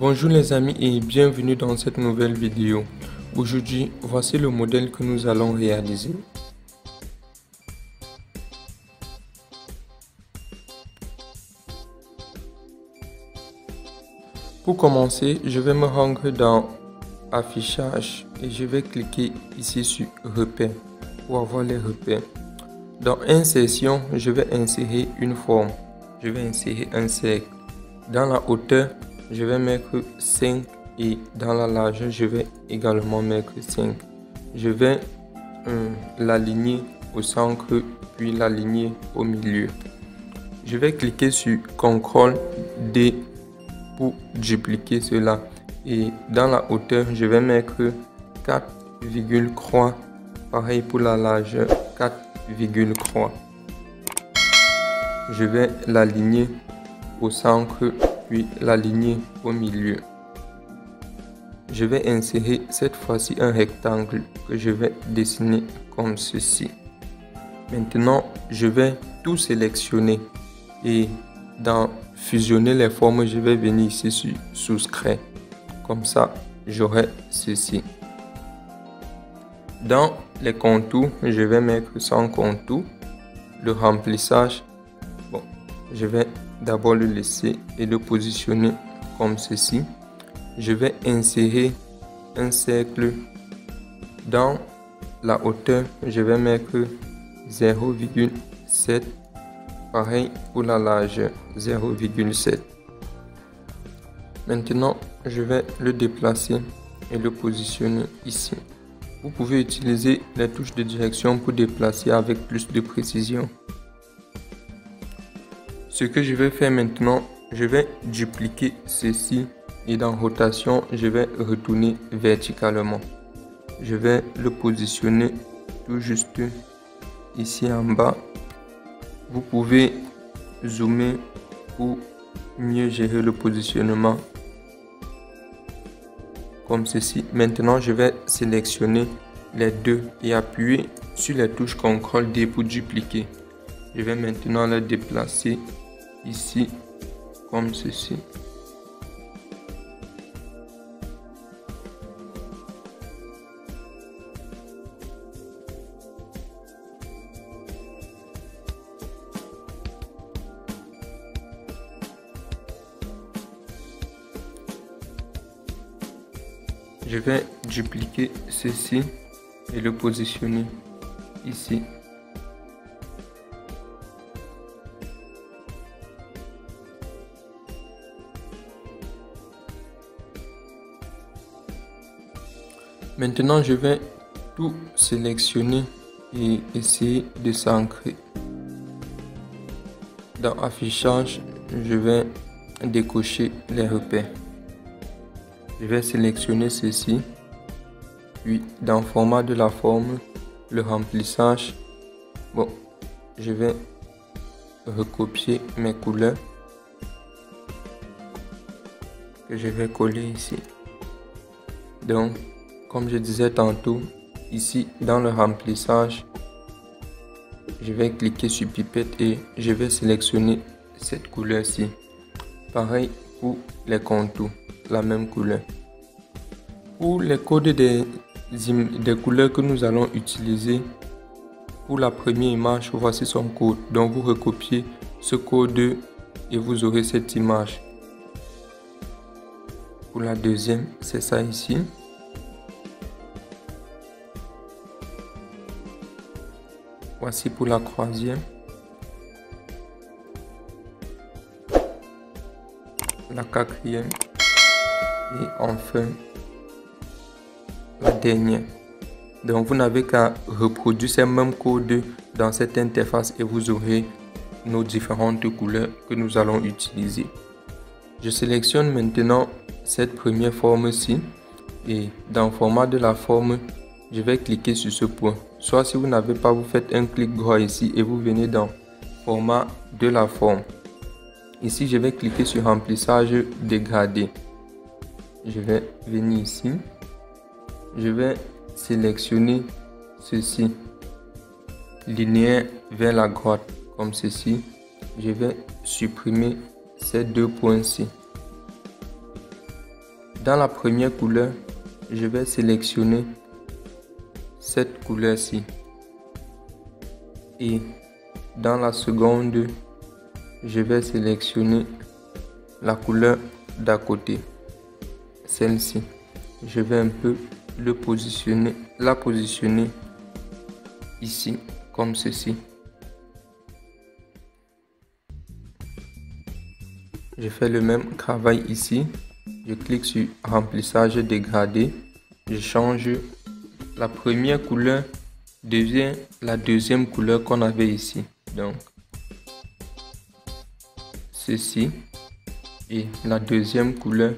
Bonjour les amis et bienvenue dans cette nouvelle vidéo. Aujourd'hui, voici le modèle que nous allons réaliser. Pour commencer, je vais me rendre dans Affichage et je vais cliquer ici sur Repères pour avoir les repères. Dans Insertion, je vais insérer une forme. Je vais insérer un cercle. Dans la hauteur, je vais mettre 5 et dans la largeur, je vais également mettre 5. Je vais l'aligner au centre puis l'aligner au milieu. Je vais cliquer sur CTRL D pour dupliquer cela. Et dans la hauteur, je vais mettre 4,3. Pareil pour la largeur, 4,3. Je vais l'aligner au centre puis l'aligner au milieu. Je vais insérer cette fois-ci un rectangle que je vais dessiner comme ceci. Maintenant, je vais tout sélectionner et dans fusionner les formes, je vais venir ici sur souscrire. Comme ça, j'aurai ceci. Dans les contours, je vais mettre sans contour. Le remplissage, bon, je vais d'abord le laisser et le positionner comme ceci. Je vais insérer un cercle. Dans la hauteur, je vais mettre 0,7. Pareil pour la largeur, 0,7. Maintenant, je vais le déplacer et le positionner ici. Vous pouvez utiliser les touches de direction pour déplacer avec plus de précision. Ce que je vais faire maintenant, je vais dupliquer ceci et dans rotation, je vais retourner verticalement. Je vais le positionner tout juste ici en bas. Vous pouvez zoomer pour mieux gérer le positionnement comme ceci. Maintenant, je vais sélectionner les deux et appuyer sur les touches CTRL D pour dupliquer. Je vais maintenant le déplacer ici comme ceci. Je vais dupliquer ceci et le positionner ici. Maintenant, je vais tout sélectionner et essayer de s'ancrer. Dans Affichage, je vais décocher les repères. Je vais sélectionner ceci, puis dans Format de la forme, le remplissage, bon, je vais recopier mes couleurs que je vais coller ici. Donc, comme je disais tantôt, ici dans le remplissage, je vais cliquer sur pipette et je vais sélectionner cette couleur-ci. Pareil pour les contours, la même couleur. Pour les codes des couleurs que nous allons utiliser, pour la première image, voici son code. Donc vous recopiez ce code et vous aurez cette image. Pour la deuxième, c'est ça ici. Voici pour la troisième. La quatrième. Et enfin, la dernière. Donc vous n'avez qu'à reproduire ces mêmes codes dans cette interface et vous aurez nos différentes couleurs que nous allons utiliser. Je sélectionne maintenant cette première forme-ci et dans Format de la forme, je vais cliquer sur ce point. Soit si vous n'avez pas, vous faites un clic droit ici et vous venez dans Format de la forme. Ici, je vais cliquer sur Remplissage dégradé. Je vais venir ici. Je vais sélectionner ceci. Linéaire vers la droite, comme ceci. Je vais supprimer ces deux points-ci. Dans la première couleur, je vais sélectionner cette couleur-ci. Et dans la seconde, je vais sélectionner la couleur d'à côté, celle-ci. Je vais un peu la positionner ici, comme ceci. Je fais le même travail ici. Je clique sur remplissage dégradé. Je change la première couleur devient la deuxième couleur qu'on avait ici. Donc, ceci. Et la deuxième couleur,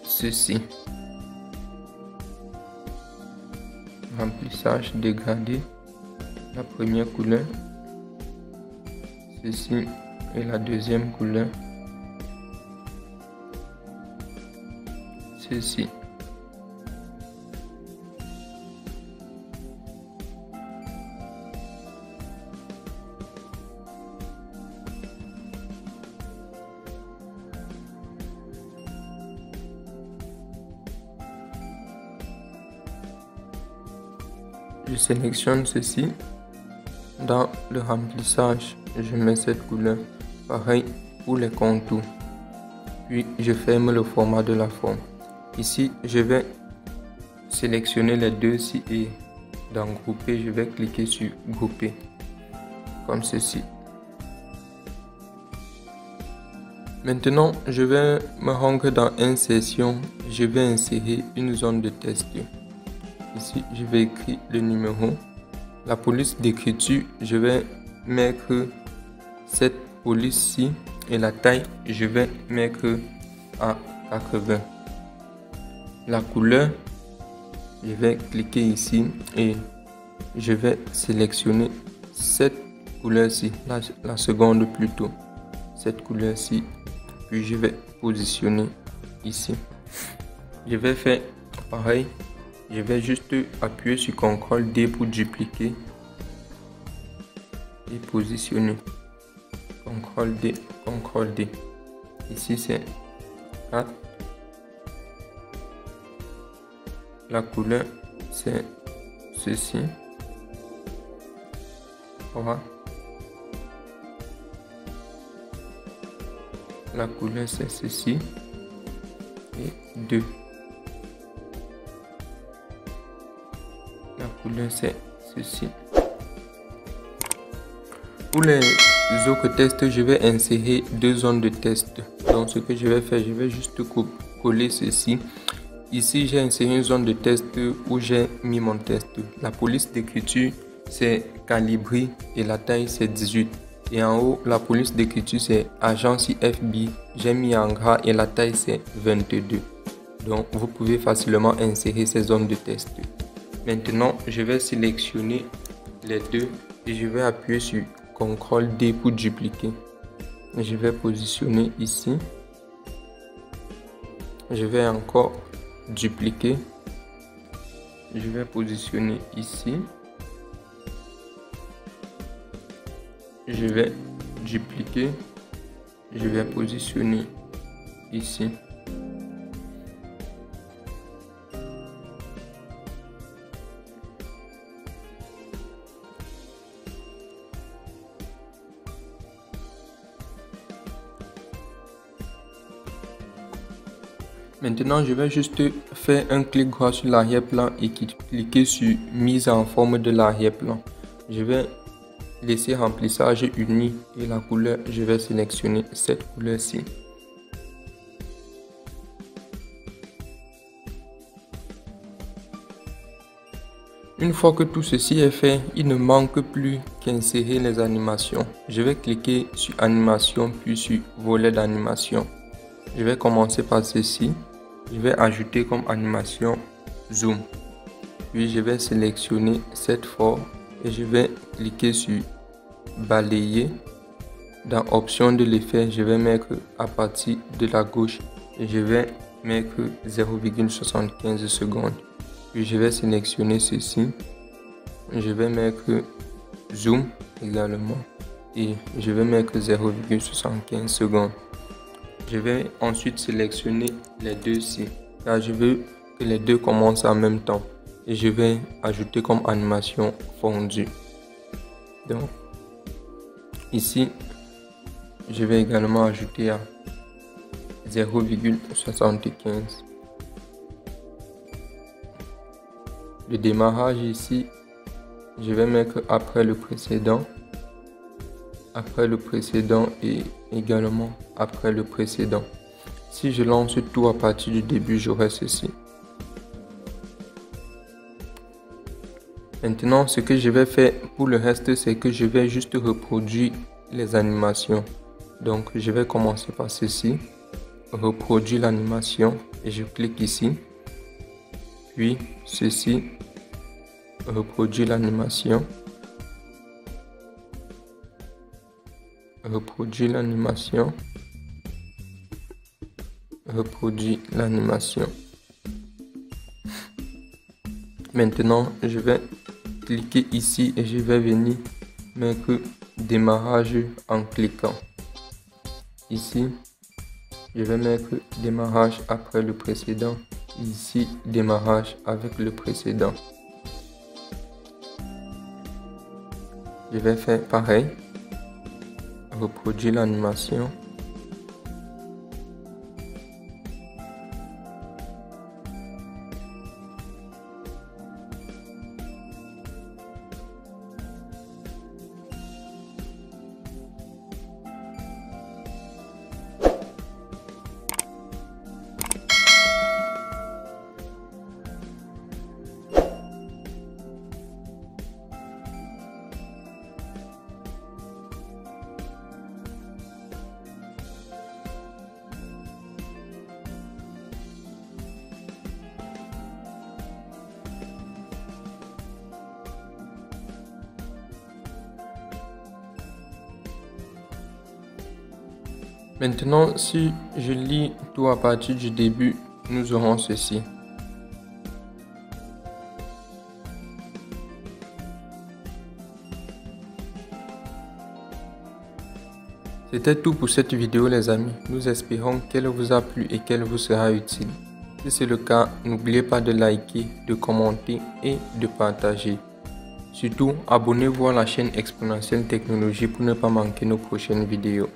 ceci. Remplissage dégradé. La première couleur, ceci. Et la deuxième couleur, ceci. Je sélectionne ceci. Dans le remplissage, je mets cette couleur. Pareil pour les contours. Puis je ferme le format de la forme. Ici, je vais sélectionner les deux ci et dans grouper, je vais cliquer sur grouper. Comme ceci. Maintenant, je vais me rendre dans insertion. Je vais insérer une zone de test. Ici, je vais écrire le numéro. La police d'écriture, je vais mettre cette police-ci et la taille, je vais mettre à 80. La couleur, je vais cliquer ici et je vais sélectionner cette couleur-ci, la seconde plutôt. Cette couleur-ci, puis je vais positionner ici. Je vais faire pareil. Je vais juste appuyer sur CTRL D pour dupliquer et positionner. CTRL D, CTRL D. Ici c'est 4. La couleur c'est ceci. 3. La couleur c'est ceci. Et 2. La couleur c'est ceci. Pour les autres tests, je vais insérer deux zones de test. Donc ce que je vais faire, je vais juste coller ceci. Ici j'ai inséré une zone de test où j'ai mis mon test. La police d'écriture c'est calibré et la taille c'est 18. Et en haut la police d'écriture c'est agence IFB. J'ai mis en gras et la taille c'est 22. Donc vous pouvez facilement insérer ces zones de test. Maintenant, je vais sélectionner les deux et je vais appuyer sur CTRL D pour dupliquer. Je vais positionner ici. Je vais encore dupliquer. Je vais positionner ici. Je vais dupliquer. Je vais positionner ici. Maintenant, je vais juste faire un clic droit sur l'arrière-plan et cliquer sur mise en forme de l'arrière-plan. Je vais laisser remplissage uni et la couleur, je vais sélectionner cette couleur-ci. Une fois que tout ceci est fait, il ne manque plus qu'insérer les animations. Je vais cliquer sur animation puis sur volet d'animation. Je vais commencer par ceci. Je vais ajouter comme animation zoom. Puis je vais sélectionner cette forme et je vais cliquer sur balayer. Dans option de l'effet, je vais mettre à partir de la gauche et je vais mettre 0,75 secondes. Puis je vais sélectionner ceci. Je vais mettre zoom également. et je vais mettre 0,75 secondes. Je vais ensuite sélectionner les deux-ci car je veux que les deux commencent en même temps et je vais ajouter comme animation fondue. Donc ici je vais également ajouter à 0,75. Le démarrage ici, je vais mettre après le précédent et également après le précédent. Si je lance tout à partir du début, j'aurai ceci. Maintenant, ce que je vais faire pour le reste, c'est que je vais juste reproduire les animations. Donc, je vais commencer par ceci, reproduire l'animation et je clique ici. Puis ceci, reproduire l'animation, reproduire l'animation, reproduire l'animation. Maintenant, je vais cliquer ici et je vais venir mettre démarrage en cliquant. Ici, je vais mettre démarrage après le précédent. Ici, démarrage avec le précédent. Je vais faire pareil. Reproduire l'animation. Maintenant, si je lis tout à partir du début, nous aurons ceci. C'était tout pour cette vidéo les amis. Nous espérons qu'elle vous a plu et qu'elle vous sera utile. Si c'est le cas, n'oubliez pas de liker, de commenter et de partager. Surtout, abonnez-vous à la chaîne Exponentielle Technologie pour ne pas manquer nos prochaines vidéos.